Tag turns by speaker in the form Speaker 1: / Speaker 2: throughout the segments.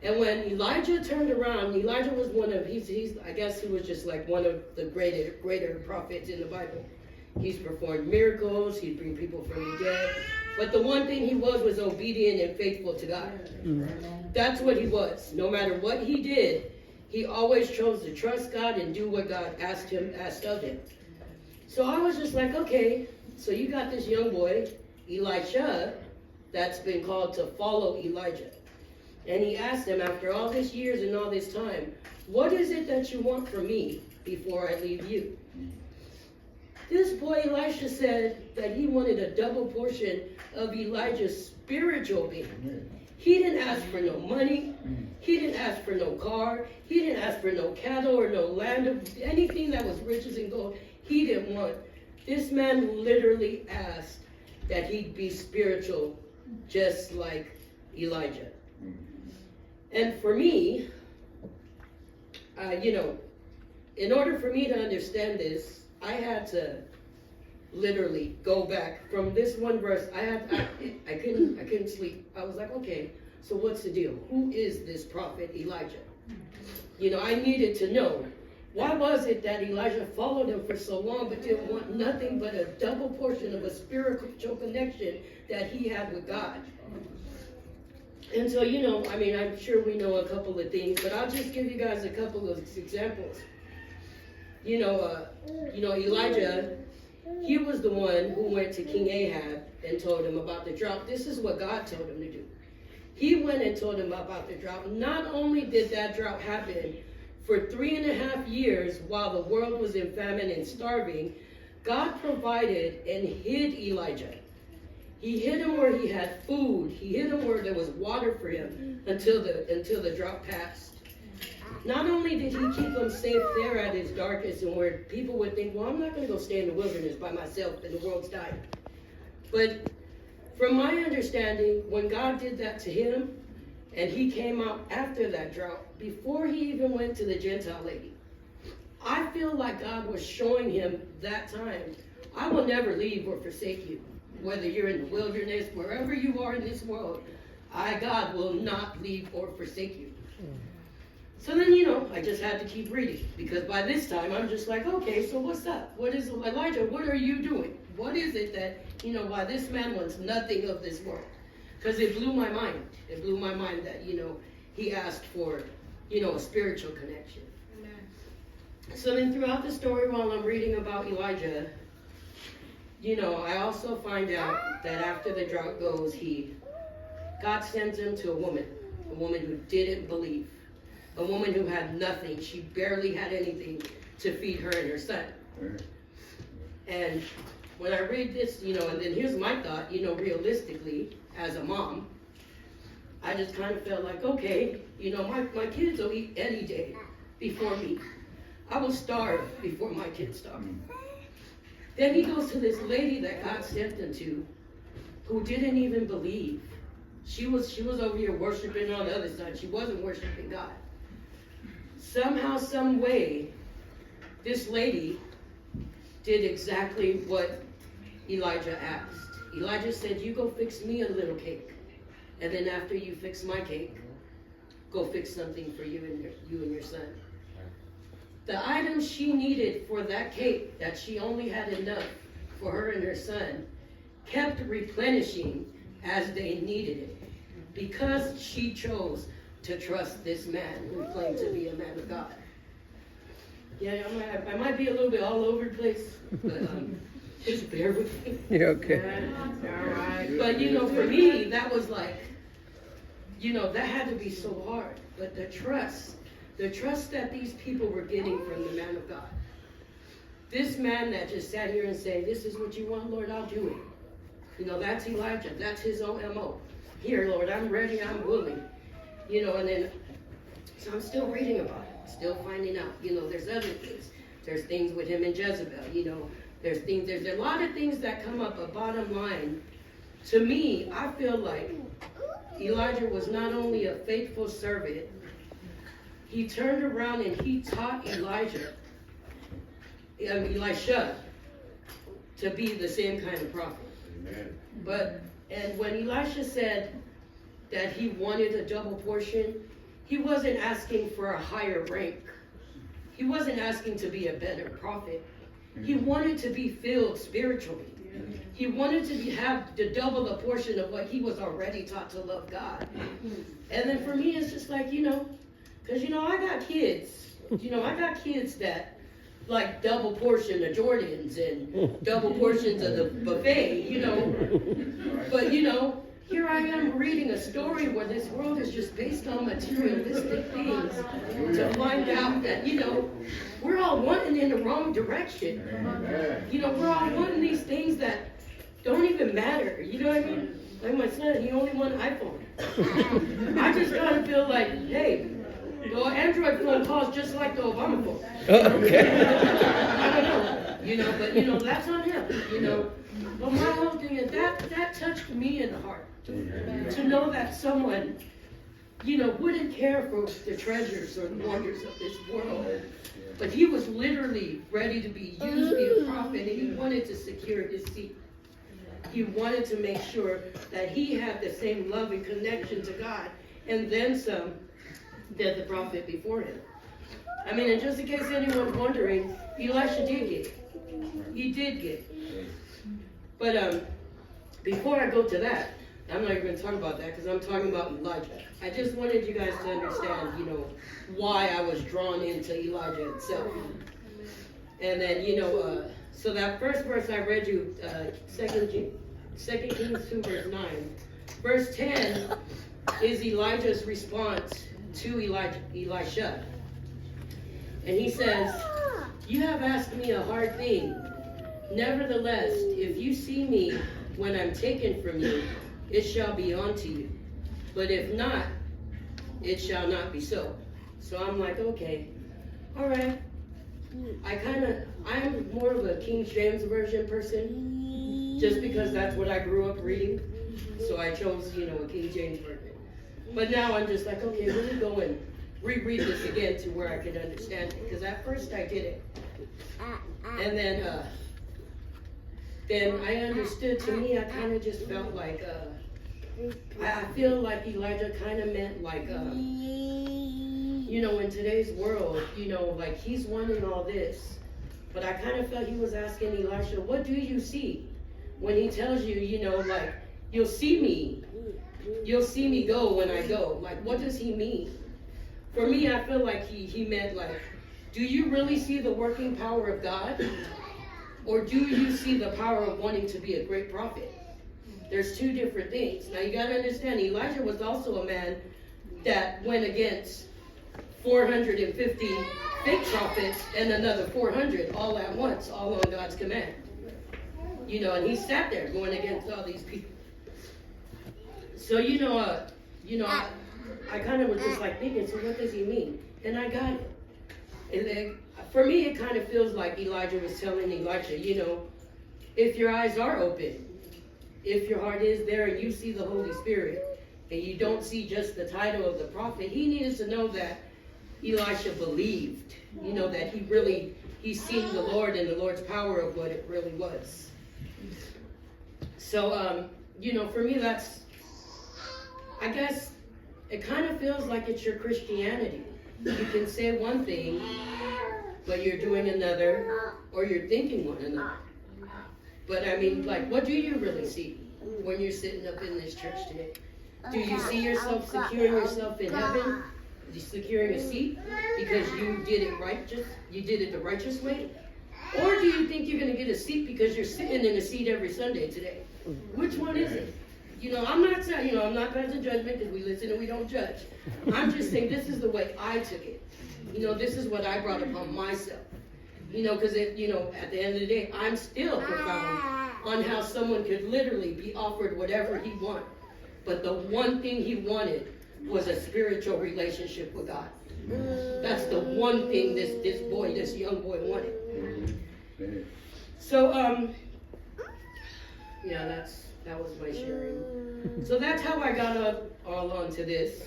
Speaker 1: And when Elijah turned around, Elijah was one of, I guess he was just like one of the greater prophets in the Bible. He's performed miracles, he'd bring people from the dead. But the one thing he was obedient and faithful to God. That's what he was. No matter what he did, he always chose to trust God and do what God asked of him. So I was just like, okay, so you got this young boy, Elisha, that's been called to follow Elijah. And he asked him, after all these years and all this time, what is it that you want from me before I leave you? This boy Elisha said that he wanted a double portion of Elijah's spiritual being. He didn't ask for no money. He didn't ask for no car. He didn't ask for no cattle or no land or anything that was riches and gold. He didn't want. This man literally asked that he'd be spiritual just like Elijah. And for me, in order for me to understand this, I had to literally go back from this one verse. I couldn't sleep. I was like, okay, so what's the deal? Who is this prophet Elijah? I needed to know. Why was it that Elijah followed him for so long but didn't want nothing but a double portion of a spiritual connection that he had with God? And so, I'm sure we know a couple of things, but I'll just give you guys a couple of examples. Elijah, he was the one who went to King Ahab and told him about the drought. This is what God told him to do. He went and told him about the drought. Not only did that drought happen for 3.5 years while the world was in famine and starving, God provided and hid Elijah. He hid him where he had food. He hid him where there was water for him until the drought passed. Not only did he keep them safe there at his darkest and where people would think, well, I'm not going to go stay in the wilderness by myself and the world's dying. But from my understanding, when God did that to him and he came out after that drought, before he even went to the Gentile lady, I feel like God was showing him that time, I will never leave or forsake you. Whether you're in the wilderness, wherever you are in this world, God, will not leave or forsake you. So then, I just had to keep reading, because by this time, I'm just like, okay, so what's up? What is, Elijah, what are you doing? What is it that, why this man wants nothing of this world? Because it blew my mind. It blew my mind that, he asked for, a spiritual connection. Amen. So then throughout the story, while I'm reading about Elijah, I also find out that after the drought goes, God sends him to a woman who didn't believe, a woman who had nothing. She barely had anything to feed her and her son. And when I read this, and then here's my thought, realistically, as a mom, I just kind of felt like, okay, my kids will eat any day before me. I will starve before my kids starve. Then he goes to this lady that God sent him to, who didn't even believe. She was over here worshiping on the other side. She wasn't worshiping God. Somehow, some way, this lady did exactly what Elijah asked. Elijah said, you go fix me a little cake. And then after you fix my cake, go fix something for you and your son. The items she needed for that cake, that she only had enough for her and her son, kept replenishing as they needed it, because she chose to trust this man who claimed to be a man of God. Yeah, I might be a little bit all over the place, but just bear with me.
Speaker 2: You're okay.
Speaker 1: All right. But, for me, that was like, that had to be so hard. But the trust that these people were getting from the man of God. This man that just sat here and said, this is what you want, Lord, I'll do it. That's Elijah. That's his own M.O. Here, Lord, I'm ready, I'm willing. And then, so I'm still reading about it, still finding out. There's other things. There's things with him and Jezebel, there's a lot of things that come up. But bottom line, to me, I feel like Elijah was not only a faithful servant, he turned around and he taught Elisha to be the same kind of prophet. Amen. And when Elisha said that he wanted a double portion, he wasn't asking for a higher rank. He wasn't asking to be a better prophet. He wanted to be filled spiritually. He wanted to have the double the portion of what he was already taught to love God. And then for me, it's just like, because, I got kids. I got kids that like double portion of Jordans and double portions of the buffet, But, here I am reading a story where this world is just based on materialistic things to find out that, we're all wanting in the wrong direction. We're all wanting these things that don't even matter. You know what I mean? Like my son, he only wants an iPhone. I just gotta feel like, hey, the Android phone calls just like the Obama phone.
Speaker 2: Okay.
Speaker 1: I don't know, but that's on him, But my whole thing is that touched me in the heart. To know that someone, wouldn't care for the treasures or the wonders of this world. But he was literally ready to be used to be a prophet, and he wanted to secure his seat. He wanted to make sure that he had the same love and connection to God, and then some, that the prophet before him. I mean, and just in case anyone's wondering, Elisha did get it. He did get it. But before I go to that, I'm not even going to talk about that because I'm talking about Elijah. I just wanted you guys to understand, why I was drawn into Elijah itself. And then, so that first verse I read you, 2 Kings 2, verse 9. Verse 10 is Elijah's response to Elisha. And he says, "You have asked me a hard thing. Nevertheless, if you see me when I'm taken from you, it shall be unto you. But if not, it shall not be so." So I'm like, okay, all right. I'm more of a King James Version person, just because that's what I grew up reading. So I chose, a King James Version. But now I'm just like, okay, let me go and reread this again to where I can understand it. Because at first I did it. And then I understood. To me, I kind of just felt like, I feel like Elijah kind of meant like, in today's world, like he's wanting all this. But I kind of felt he was asking Elisha, what do you see? When he tells you, like, you'll see me go when I go. Like, what does he mean? For me, I feel like he meant like, do you really see the working power of God? Or do you see the power of wanting to be a great prophet? There's two different things. Now you got to understand, Elijah was also a man that went against 450 fake prophets and another 400 all at once, all on God's command. And he sat there going against all these people. So, I kind of was just like thinking, so what does he mean? And I got it. And then, for me, it kind of feels like Elijah was telling Elisha, if your eyes are open, if your heart is there and you see the Holy Spirit, and you don't see just the title of the prophet, he needed to know that Elisha believed, that he's seen the Lord and the Lord's power of what it really was. So, for me, that's, I guess, it kind of feels like it's your Christianity. You can say one thing, but you're doing another, or you're thinking one another. But I mean, like, what do you really see when you're sitting up in this church today? Do you see yourself securing yourself in heaven? Securing a seat because you did it right, you did it the righteous way? Or do you think you're going to get a seat because you're sitting in a seat every Sunday today? Which one is it? I'm not saying, I'm not passing judgment because we listen and we don't judge. I'm just saying this is the way I took it. This is what I brought upon myself. Because at the end of the day, I'm still profound on how someone could literally be offered whatever he wanted. But the one thing he wanted was a spiritual relationship with God. That's the one thing this young boy wanted. So, that was my sharing. So that's how I got all onto this.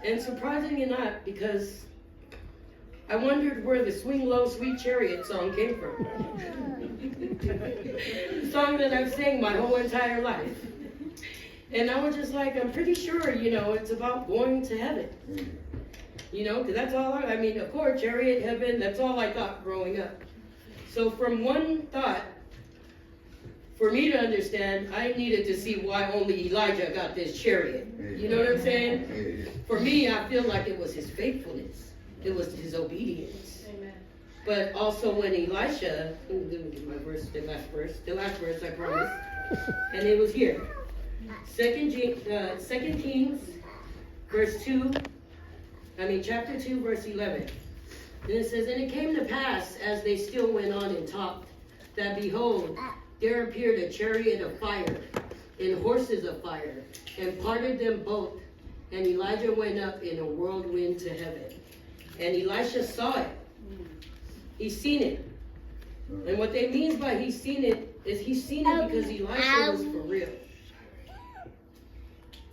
Speaker 1: And surprisingly not, because I wondered where the Swing Low, Sweet Chariot song came from. The song that I've sang my whole entire life. And I was just like, I'm pretty sure, it's about going to heaven. Because that's all I mean, of course, chariot, heaven, that's all I thought growing up. So from one thought, for me to understand, I needed to see why only Elijah got this chariot. You know what I'm saying? For me, I feel like it was his faithfulness. It was his obedience. Amen. But also when Elisha, let me get my verse, the last verse, I promise. And it was here. 2 Kings, chapter 2, verse 11. And it says, and it came to pass, as they still went on and talked, that behold, there appeared a chariot of fire, and horses of fire, and parted them both. And Elijah went up in a whirlwind to heaven. And Elisha saw it. He's seen it. And what they mean by he's seen it is he's seen it because Elisha was for real.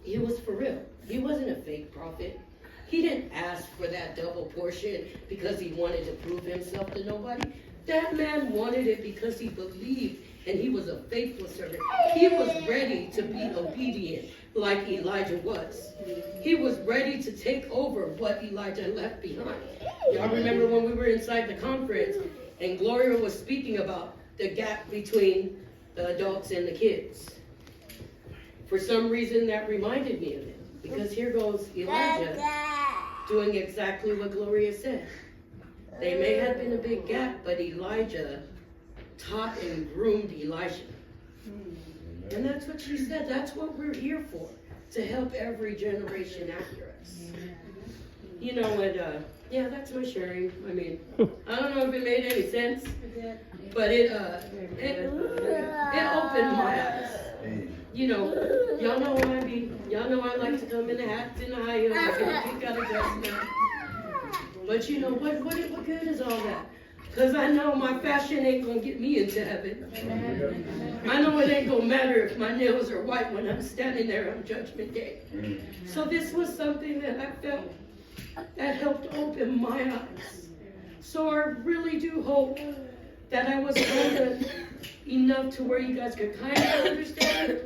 Speaker 1: He was for real. He wasn't a fake prophet. He didn't ask for that double portion because he wanted to prove himself to nobody. That man wanted it because he believed and he was a faithful servant. He was ready to be obedient like Elijah was. He was ready to take over what Elijah left behind. Y'all remember when we were inside the conference and Gloria was speaking about the gap between the adults and the kids. For some reason that reminded me of it. Because here goes Elijah doing exactly what Gloria said. They may have been a big gap, but Elijah taught and groomed Elisha. And that's what she said. That's what we're here for. To help every generation after us. Yeah, that's my sharing. I mean, I don't know if it made any sense, but it opened my eyes. Y'all know how I be. Y'all know I like to come in the hats and the high heels. I can pick out a dress now. But what good is all that? Because I know my fashion ain't going to get me into heaven. I know it ain't going to matter if my nails are white when I'm standing there on Judgment Day. So this was something that I felt that helped open my eyes. So I really do hope that I was open enough to where you guys could kind of understand,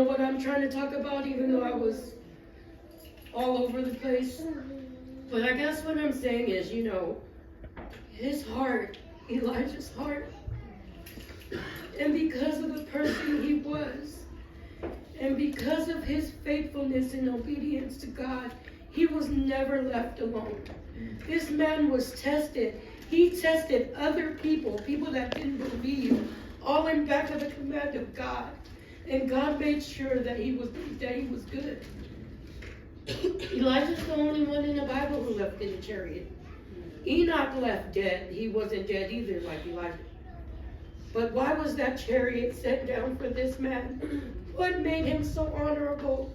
Speaker 1: what I'm trying to talk about, even though I was all over the place. But I guess what I'm saying is, his heart, Elijah's heart, and because of the person he was, and because of his faithfulness and obedience to God, he was never left alone. This man was tested. He tested other people that didn't believe, all in back of the command of God. And God made sure that he was good. Elijah's the only one in the Bible who left in a chariot. Enoch left dead. He wasn't dead either like Elijah. But why was that chariot sent down for this man? What made him so honorable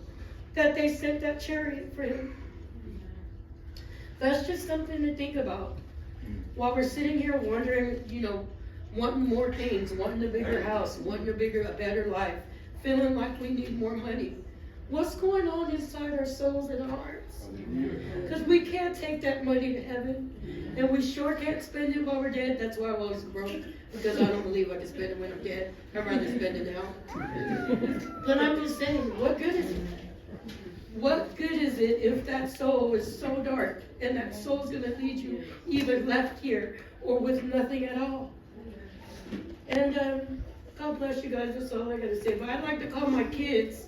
Speaker 1: that they sent that chariot for him? That's just something to think about. While we're sitting here wondering, wanting more things, wanting a bigger house, wanting a better life, feeling like we need more money. What's going on inside our souls and our hearts? Because we can't take that money to heaven. And we sure can't spend it while we're dead. That's why I was broke. Because I don't believe I can spend it when I'm dead. I'd rather spend it now. But I'm just saying, what good is it? What good is it if that soul is so dark and that soul's going to lead you either left here or with nothing at all? And God bless you guys. That's all I got to say. But I'd like to call my kids